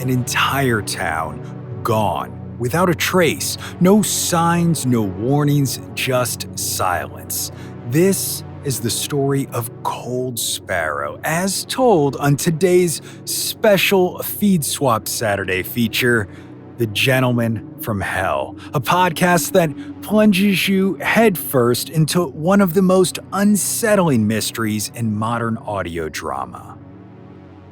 An entire town gone, without a trace. No signs, no warnings, just silence. This is the story of Cold Sparrow, as told on today's special Feed Swap Saturday feature, The Gentleman from Hell, a podcast that plunges you headfirst into one of the most unsettling mysteries in modern audio drama.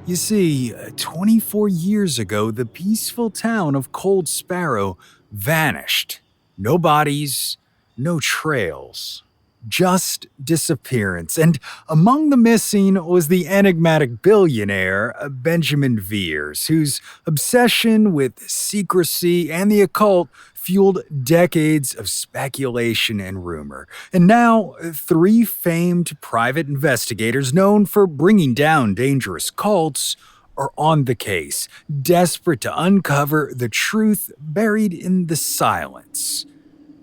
You see, 24 years ago, the peaceful town of Cold Sparrow vanished. No bodies, no trails. Just disappearance. And among the missing was the enigmatic billionaire, Benjamin Veers, whose obsession with secrecy and the occult fueled decades of speculation and rumor. And now, three famed private investigators known for bringing down dangerous cults are on the case, desperate to uncover the truth buried in the silence.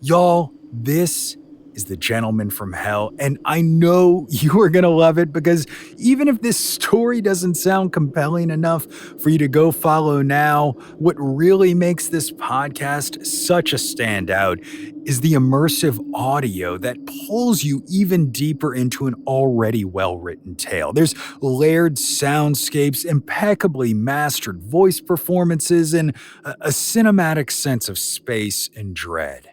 Y'all, this is The Gentleman from Hell, and I know you are going to love it because even if this story doesn't sound compelling enough for you to go follow now, what really makes this podcast such a standout is the immersive audio that pulls you even deeper into an already well-written tale. There's layered soundscapes, impeccably mastered voice performances, and a cinematic sense of space and dread.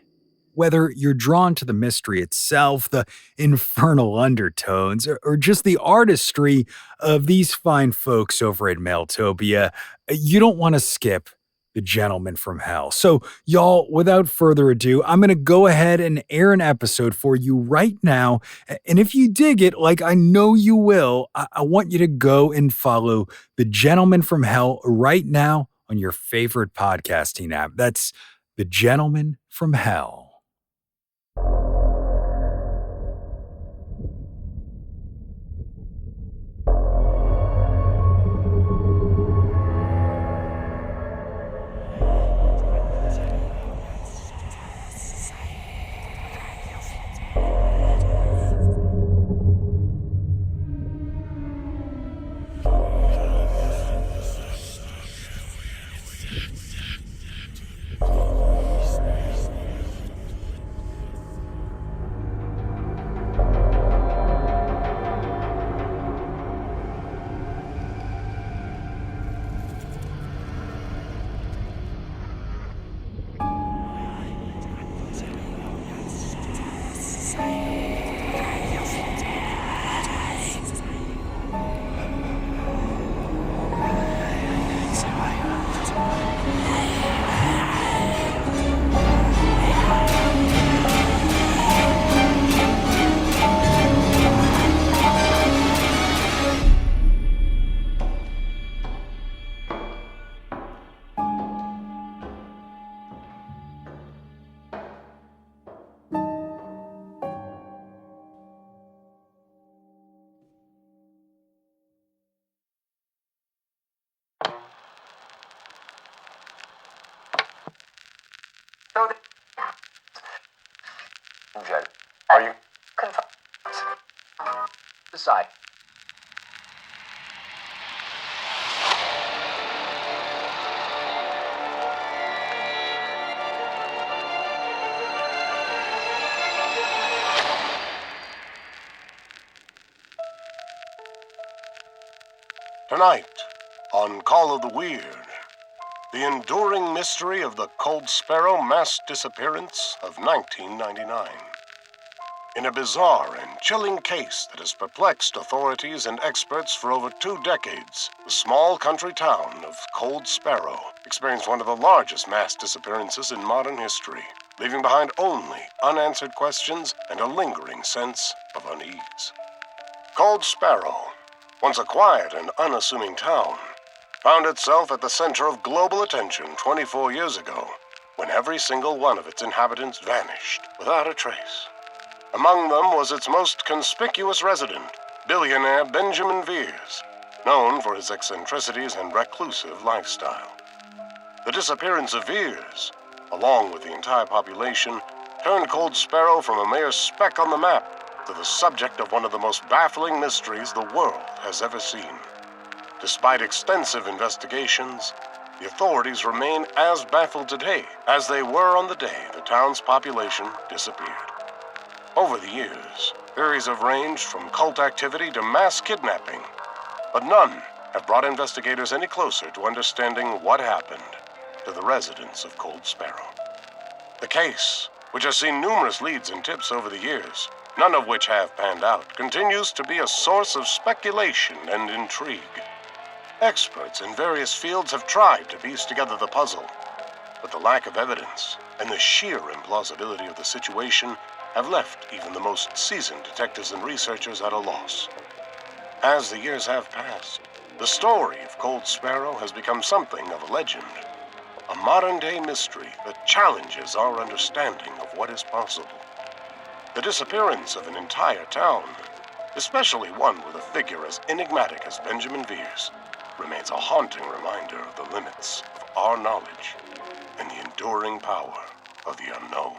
Whether you're drawn to the mystery itself, the infernal undertones, or just the artistry of these fine folks over at Mailtopia, you don't want to skip The Gentleman from Hell. So, y'all, without further ado, I'm going to go ahead and air an episode for you right now. And if you dig it, like I know you will, I want you to go and follow The Gentleman from Hell right now on your favorite podcasting app. That's The Gentleman from Hell. Are you confirmed? Decide. Tonight, on Call of the Weird, the enduring mystery of the Cold Sparrow mass disappearance of 1999. In a bizarre and chilling case that has perplexed authorities and experts for over 2 decades, the small country town of Cold Sparrow experienced one of the largest mass disappearances in modern history, leaving behind only unanswered questions and a lingering sense of unease. Cold Sparrow, once a quiet and unassuming town, found itself at the center of global attention 24 years ago, when every single one of its inhabitants vanished without a trace. Among them was its most conspicuous resident, billionaire Benjamin Veers, known for his eccentricities and reclusive lifestyle. The disappearance of Veers, along with the entire population, turned Cold Sparrow from a mere speck on the map to the subject of one of the most baffling mysteries the world has ever seen. Despite extensive investigations, The authorities remain as baffled today as they were on the day the town's population disappeared. Over the years, theories have ranged from cult activity to mass kidnapping, but none have brought investigators any closer to understanding what happened to the residents of Cold Sparrow. The case, which has seen numerous leads and tips over the years, none of which have panned out, continues to be a source of speculation and intrigue. Experts in various fields have tried to piece together the puzzle, but the lack of evidence and the sheer implausibility of the situation have left even the most seasoned detectives and researchers at a loss. As the years have passed, the story of Cold Sparrow has become something of a legend, a modern-day mystery that challenges our understanding of what is possible. The disappearance of an entire town, especially one with a figure as enigmatic as Benjamin Veers, remains a haunting reminder of the limits of our knowledge and the enduring power of the unknown.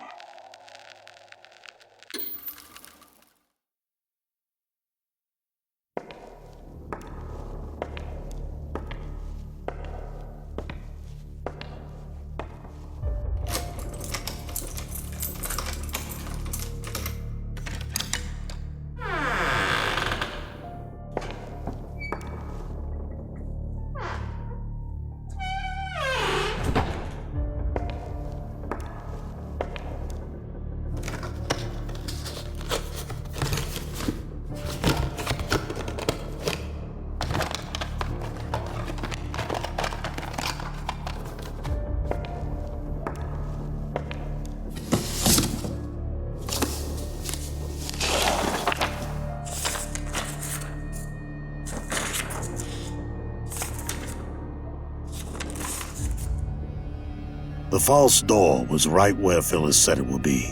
The false door was right where Phyllis said it would be.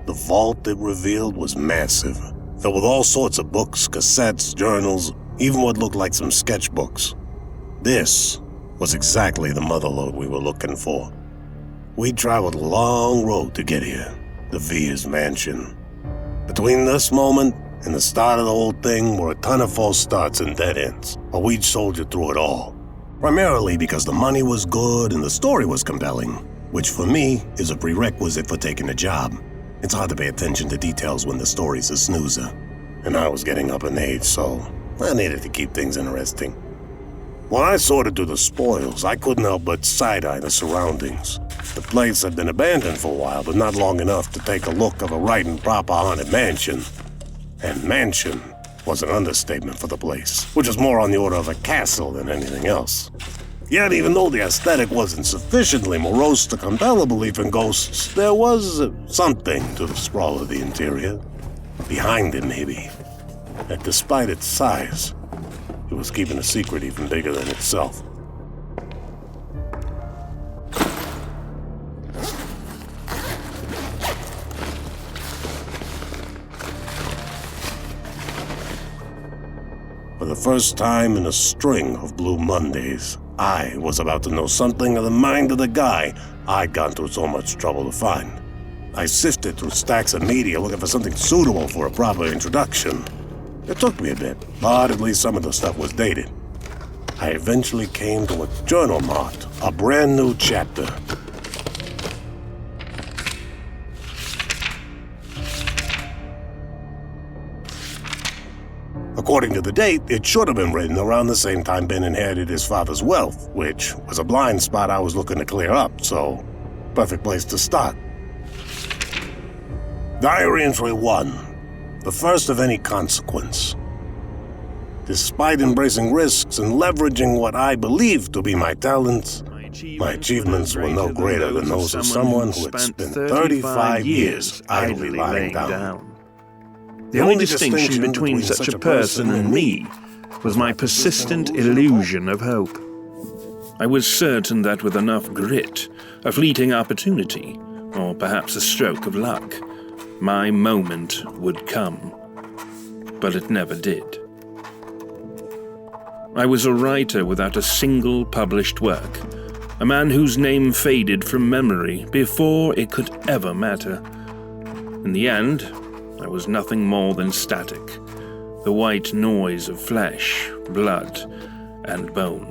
The vault it revealed was massive, filled with all sorts of books, cassettes, journals, even what looked like some sketchbooks. This was exactly the motherlode we were looking for. We traveled a long road to get here, the Veers mansion. Between this moment and the start of the whole thing were a ton of false starts and dead ends, but we'd soldiered through it all. Primarily because the money was good and the story was compelling, which for me is a prerequisite for taking a job. It's hard to pay attention to details when the story's a snoozer. And I was getting up in age, so I needed to keep things interesting. When I sorted through the spoils, I couldn't help but side-eye the surroundings. The place had been abandoned for a while, but not long enough to take a look of a right and proper haunted mansion. And mansion was an understatement for the place, which was more on the order of a castle than anything else. Yet, even though the aesthetic wasn't sufficiently morose to compel a belief in ghosts, there was something to the sprawl of the interior. Behind it, maybe. That despite its size, it was keeping a secret even bigger than itself. For the first time in a string of Blue Mondays, I was about to know something of the mind of the guy I'd gone through so much trouble to find. I sifted through stacks of media looking for something suitable for a proper introduction. It took me a bit, but at least some of the stuff was dated. I eventually came to a journal marked a brand new chapter. According to the date, it should have been written around the same time Ben inherited his father's wealth, which was a blind spot I was looking to clear up, so perfect place to start. Diary entry 1, the first of any consequence. Despite embracing risks and leveraging what I believed to be my talents, my achievements were no greater than those of someone who had spent 35 years idly lying down. The only distinction between such a person and me was my persistent illusion of hope. I was certain that with enough grit, a fleeting opportunity, or perhaps a stroke of luck, my moment would come. But it never did. I was a writer without a single published work, a man whose name faded from memory before it could ever matter. In the end, I was nothing more than static, the white noise of flesh, blood, and bone.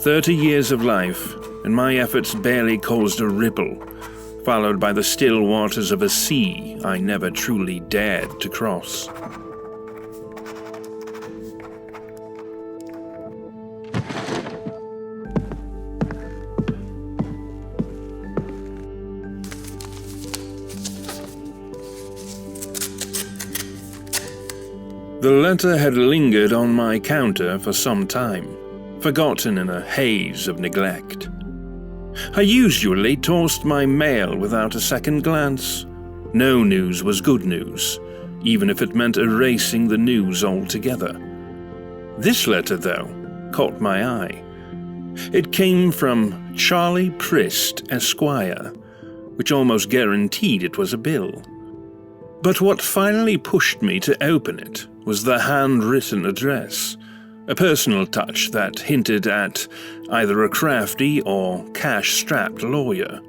30 years of life, and my efforts barely caused a ripple, followed by the still waters of a sea I never truly dared to cross. The letter had lingered on my counter for some time, forgotten in a haze of neglect. I usually tossed my mail without a second glance. No news was good news, even if it meant erasing the news altogether. This letter, though, caught my eye. It came from Charlie Prist, Esquire, which almost guaranteed it was a bill. But what finally pushed me to open it was the handwritten address, a personal touch that hinted at either a crafty or cash-strapped lawyer.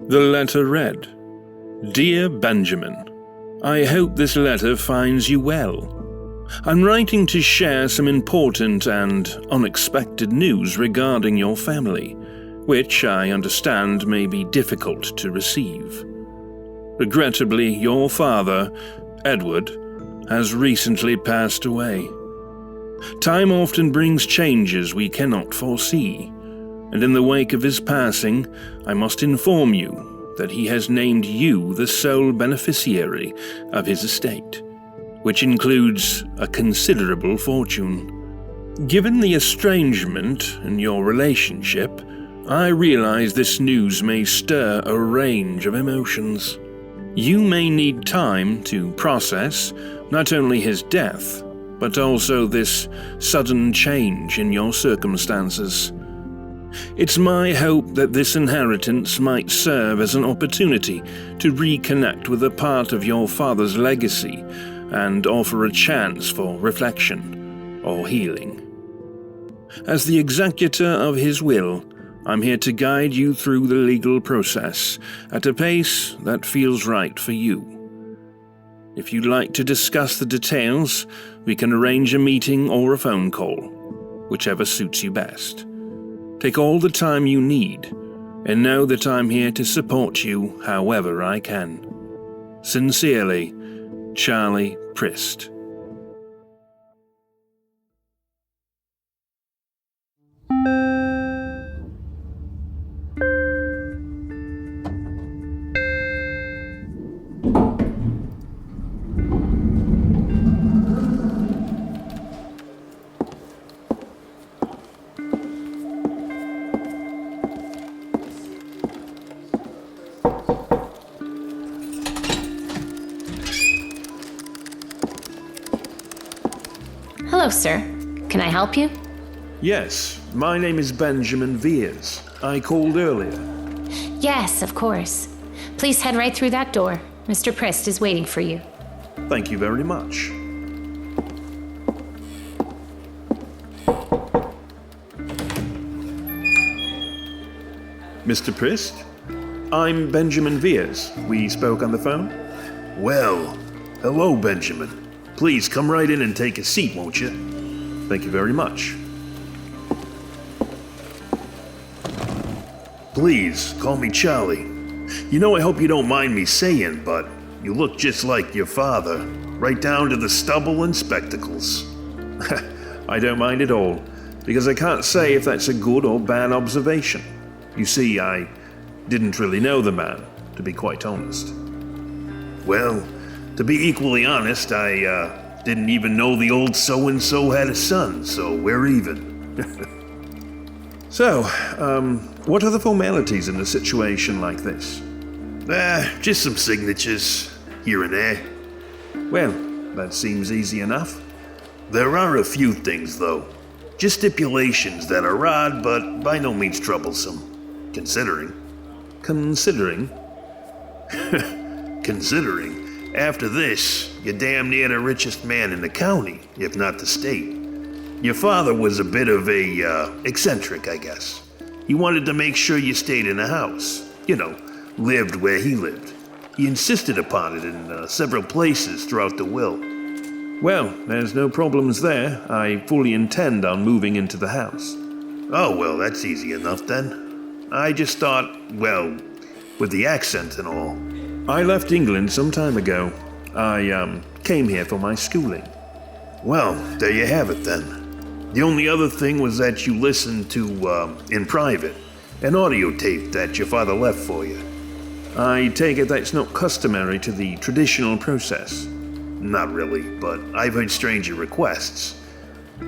The letter read, "Dear Benjamin, I hope this letter finds you well. I'm writing to share some important and unexpected news regarding your family, which I understand may be difficult to receive. Regrettably, your father, Edward, has recently passed away. Time often brings changes we cannot foresee, and in the wake of his passing, I must inform you that he has named you the sole beneficiary of his estate, which includes a considerable fortune. Given the estrangement in your relationship, I realize this news may stir a range of emotions. You may need time to process not only his death, but also this sudden change in your circumstances. It's my hope that this inheritance might serve as an opportunity to reconnect with a part of your father's legacy and offer a chance for reflection or healing. As the executor of his will, I'm here to guide you through the legal process at a pace that feels right for you. If you'd like to discuss the details, we can arrange a meeting or a phone call, whichever suits you best. Take all the time you need, and know that I'm here to support you however I can. Sincerely, Charlie Prist." Hello, sir. Can I help you? Yes, my name is Benjamin Veers. I called earlier. Yes, of course. Please head right through that door. Mr. Prist is waiting for you. Thank you very much. Mr. Prist? I'm Benjamin Veers. We spoke on the phone? Well, hello, Benjamin. Please come right in and take a seat, won't you? Thank you very much. Please, call me Charlie. You know, I hope you don't mind me saying, but you look just like your father, right down to the stubble and spectacles. I don't mind at all, because I can't say if that's a good or bad observation. You see, I didn't really know the man, to be quite honest. Well, to be equally honest, I didn't even know the old so-and-so had a son, so we're even. So, what are the formalities in a situation like this? Just some signatures, here and there. Well, that seems easy enough. There are a few things, though. Just stipulations that are odd, but by no means troublesome. Considering. Considering? Considering. After this, you're damn near the richest man in the county, if not the state. Your father was a bit of a, eccentric, I guess. He wanted to make sure you stayed in a house. You know, lived where he lived. He insisted upon it in several places throughout the will. Well, there's no problems there. I fully intend on moving into the house. Oh, well, that's easy enough then. I just thought, well, with the accent and all. I left England some time ago. I came here for my schooling. Well, there you have it then. The only other thing was that you listened to, in private, an audio tape that your father left for you. I take it that's not customary to the traditional process. Not really, but I've heard stranger requests.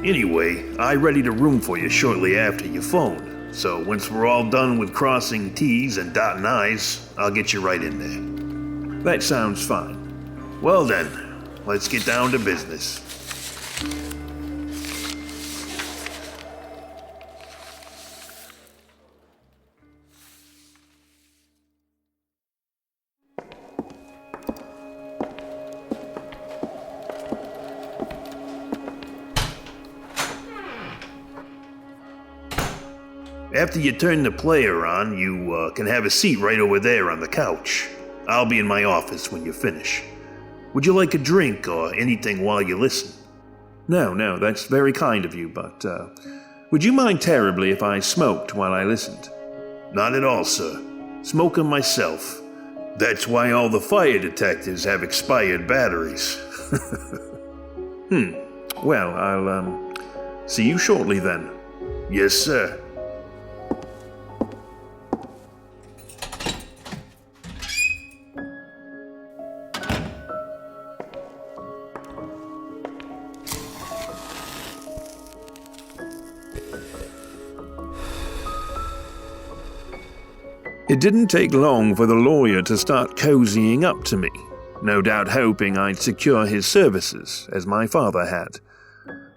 Anyway, I readied a room for you shortly after you phoned, so once we're all done with crossing T's and dotting I's, I'll get you right in there. That sounds fine. Well then, let's get down to business. After you turn the player on, you can have a seat right over there on the couch. I'll be in my office when you finish. Would you like a drink or anything while you listen? No, that's very kind of you, but would you mind terribly if I smoked while I listened? Not at all, sir. Smoking myself. That's why all the fire detectors have expired batteries. Well, I'll see you shortly then. Yes, sir. It didn't take long for the lawyer to start cozying up to me, no doubt hoping I'd secure his services, as my father had.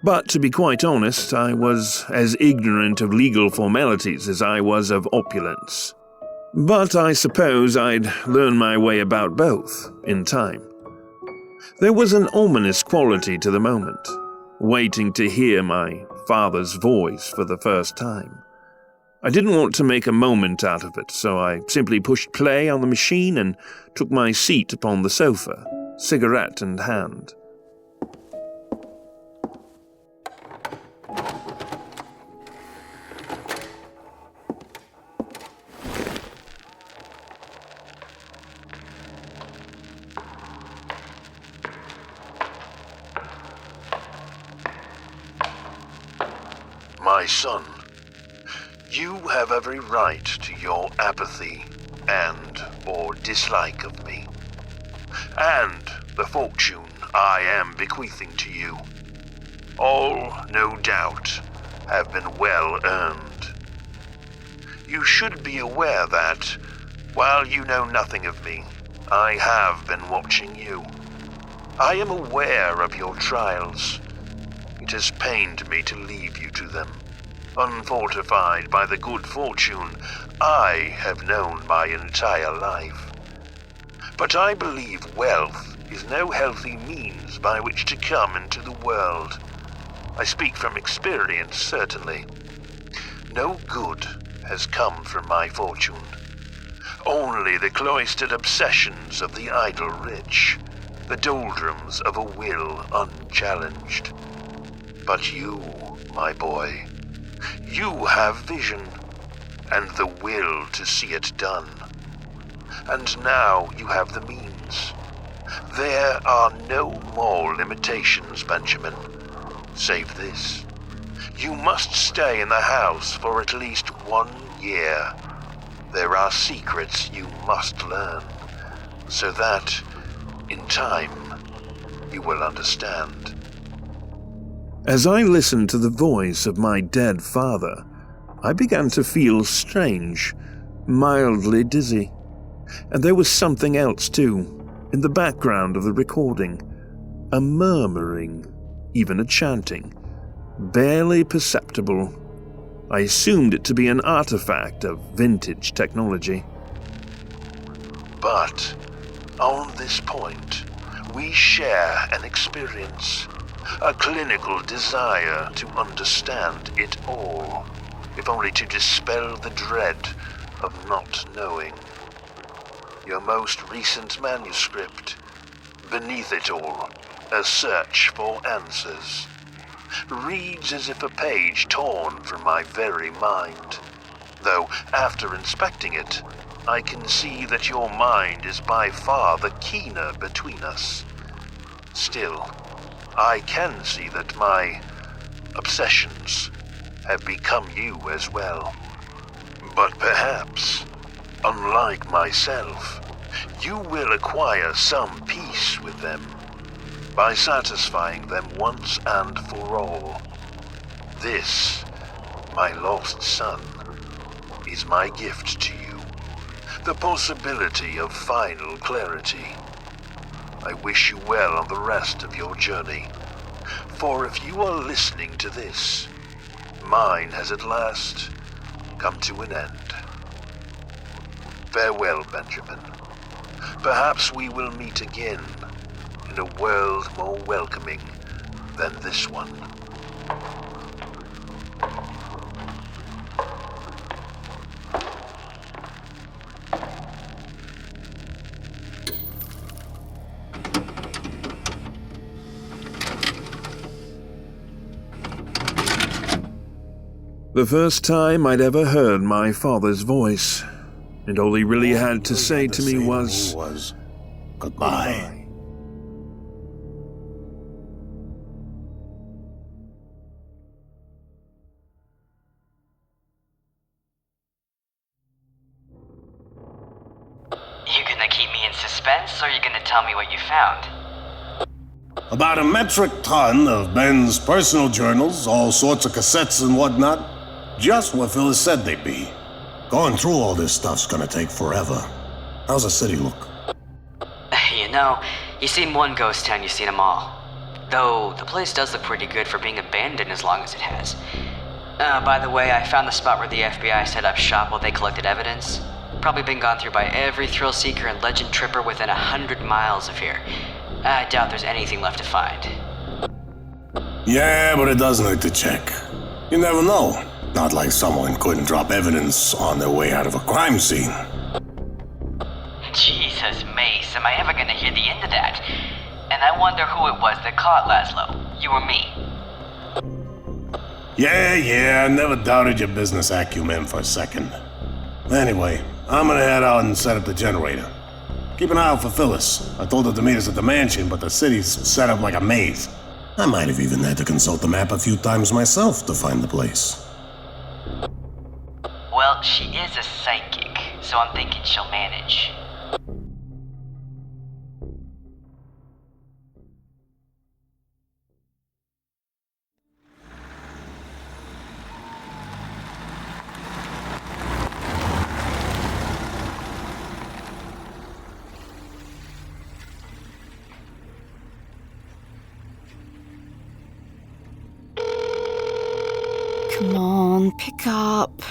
But to be quite honest, I was as ignorant of legal formalities as I was of opulence. But I suppose I'd learn my way about both, in time. There was an ominous quality to the moment, waiting to hear my father's voice for the first time. I didn't want to make a moment out of it, so I simply pushed play on the machine and took my seat upon the sofa, cigarette in hand. My son, you have every right to your apathy and or dislike of me, and the fortune I am bequeathing to you. All, no doubt, have been well earned. You should be aware that, while you know nothing of me, I have been watching you. I am aware of your trials. It has pained me to leave you to them, unfortified by the good fortune I have known my entire life. But I believe wealth is no healthy means by which to come into the world. I speak from experience, certainly. No good has come from my fortune. Only the cloistered obsessions of the idle rich, the doldrums of a will unchallenged. But you, my boy, you have vision, and the will to see it done. And now you have the means. There are no more limitations, Benjamin, save this. You must stay in the house for at least 1 year. There are secrets you must learn, so that, in time, you will understand. As I listened to the voice of my dead father, I began to feel strange, mildly dizzy. And there was something else too, in the background of the recording. A murmuring, even a chanting, barely perceptible. I assumed it to be an artifact of vintage technology. But, on this point, we share an experience. A clinical desire to understand it all, if only to dispel the dread of not knowing. your most recent manuscript. Beneath it all, a search for answers. Reads as if a page torn from my very mind. Though, after inspecting it, I can see that your mind is by far the keener between us. Still, I can see that my obsessions have become you as well. But perhaps, unlike myself, you will acquire some peace with them by satisfying them once and for all. This, my lost son, is my gift to you. The possibility of final clarity. I wish you well on the rest of your journey. For if you are listening to this, mine has at last come to an end. Farewell, Benjamin. Perhaps we will meet again in a world more welcoming than this one. The first time I'd ever heard my father's voice, and all he really had to say to me was goodbye. You gonna keep me in suspense, or you gonna tell me what you found? About a metric ton of Ben's personal journals, all sorts of cassettes and whatnot. Just what Phyllis said they'd be. Going through all this stuff's gonna take forever. How's the city look? You know, you seen one ghost town, you seen them all. Though, the place does look pretty good for being abandoned as long as it has. By the way, I found the spot where the FBI set up shop while they collected evidence. Probably been gone through by every thrill seeker and legend tripper within 100 miles of here. I doubt there's anything left to find. Yeah, but it doesn't hurt to check. You never know. Not like someone couldn't drop evidence on their way out of a crime scene. Jesus, Mace, am I ever gonna hear the end of that? And I wonder who it was that caught Laszlo. You or me? Yeah, I never doubted your business acumen for a second. Anyway, I'm gonna head out and set up the generator. Keep an eye out for Phyllis. I told her to meet us at the mansion, but the city's set up like a maze. I might have even had to consult the map a few times myself to find the place. Well, she is a psychic, so I'm thinking she'll manage. Come on, pick up.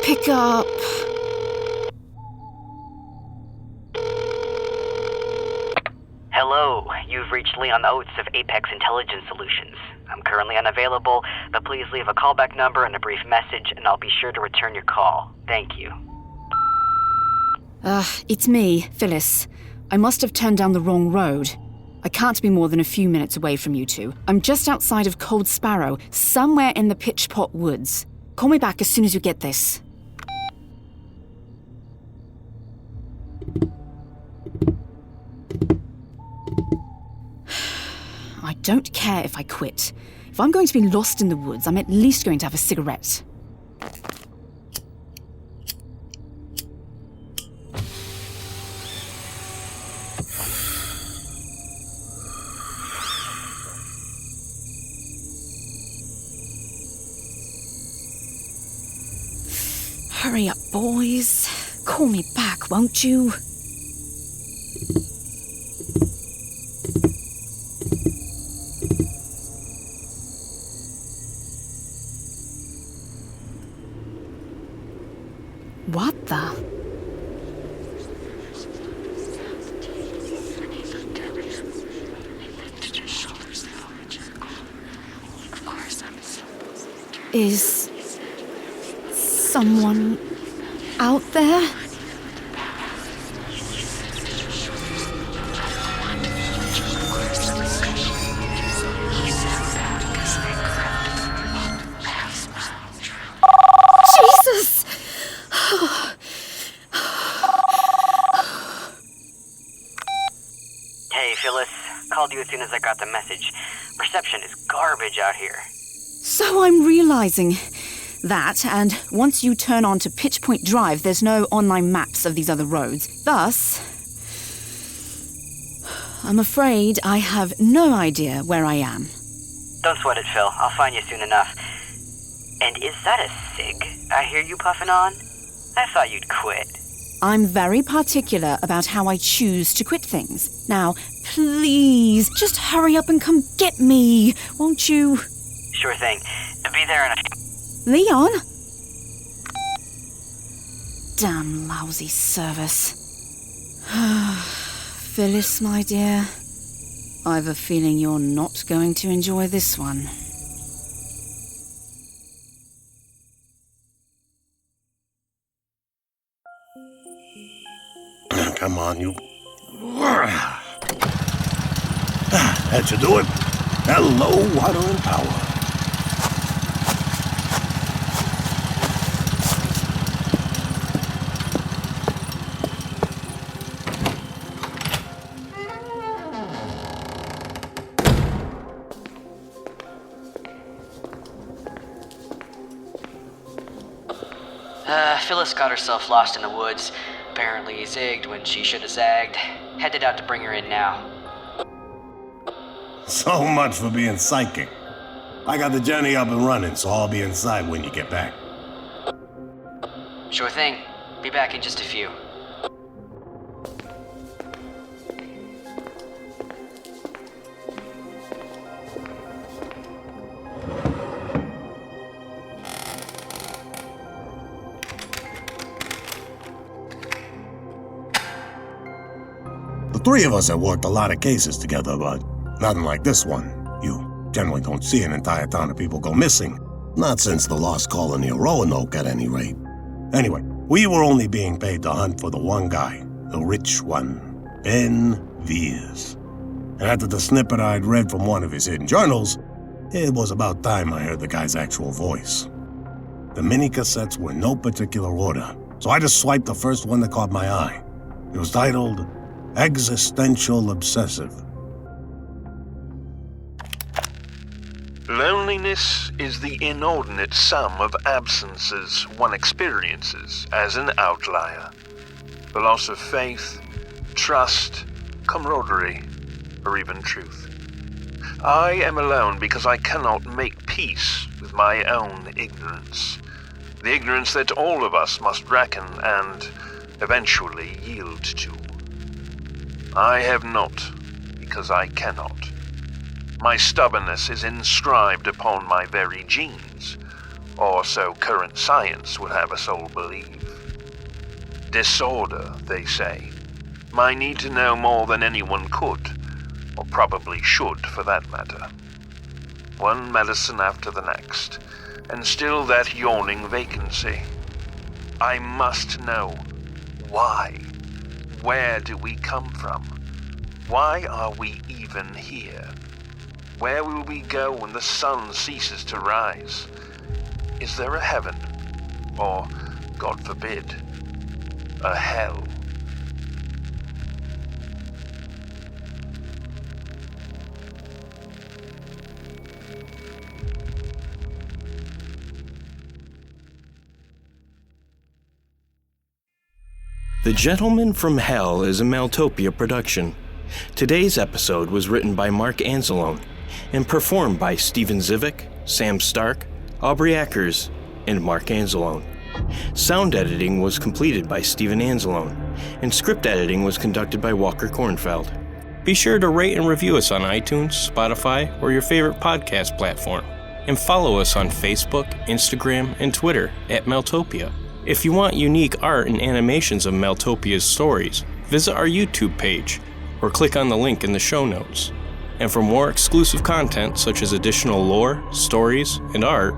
Pick up. Hello, you've reached Leon Oates of Apex Intelligence Solutions. I'm currently unavailable, but please leave a callback number and a brief message, and I'll be sure to return your call. Thank you. It's me, Phyllis. I must have turned down the wrong road. I can't be more than a few minutes away from you two. I'm just outside of Cold Sparrow, somewhere in the Pitchpot Woods. Call me back as soon as you get this. I don't care if I quit. If I'm going to be lost in the woods, I'm at least going to have a cigarette. Hurry up, boys. Call me back, won't you? What the? Is someone out there? Phyllis. Called you as soon as I got the message. Reception is garbage out here. So I'm realizing that, and once you turn on to Pitch Point Drive, there's no online maps of these other roads. Thus, I'm afraid I have no idea where I am. Don't sweat it, Phil. I'll find you soon enough. And is that a cig I hear you puffing on? I thought you'd quit. I'm very particular about how I choose to quit things. Now, please, just hurry up and come get me, won't you? Sure thing. Be there in a... Leon? Damn lousy service. Phyllis, my dear, I've a feeling you're not going to enjoy this one. Come on, you. That should do it. Hello, water and power. Phyllis got herself lost in the woods. Apparently zigged when she should have zagged. Headed out to bring her in now. So much for being psychic. I got the journey up and running, so I'll be inside when you get back. Sure thing. Be back in just a few. The three of us have worked a lot of cases together, but nothing like this one. You generally don't see an entire town of people go missing. Not since the lost colony of Roanoke, at any rate. Anyway, we were only being paid to hunt for the one guy, the rich one, Ben Veers. And after the snippet I'd read from one of his hidden journals, it was about time I heard the guy's actual voice. The mini-cassettes were in no particular order, so I just swiped the first one that caught my eye. It was titled Existential Obsessive. Loneliness is the inordinate sum of absences one experiences as an outlier. The loss of faith, trust, camaraderie, or even truth. I am alone because I cannot make peace with my own ignorance. The ignorance that all of us must reckon and eventually yield to. I have not because I cannot. My stubbornness is inscribed upon my very genes, or so current science would have us all believe. Disorder, they say. My need to know more than anyone could, or probably should for that matter. One medicine after the next, and still that yawning vacancy. I must know why. Where do we come from? Why are we even here? Where will we go when the sun ceases to rise? Is there a heaven? Or, God forbid, a hell? The Gentleman from Hell is a Maltopia production. Today's episode was written by Mark Anzalone and performed by Steven Zivick, Sam Stark, Aubrey Ackers, and Mark Anzalone. Sound editing was completed by Steven Anzalone, and script editing was conducted by Walker Kornfeld. Be sure to rate and review us on iTunes, Spotify, or your favorite podcast platform, and follow us on Facebook, Instagram, and Twitter at Maltopia. If you want unique art and animations of Maltopia's stories, visit our YouTube page or click on the link in the show notes. And for more exclusive content such as additional lore, stories, and art,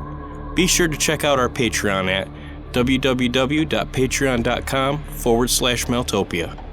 be sure to check out our Patreon at www.patreon.com/Maltopia.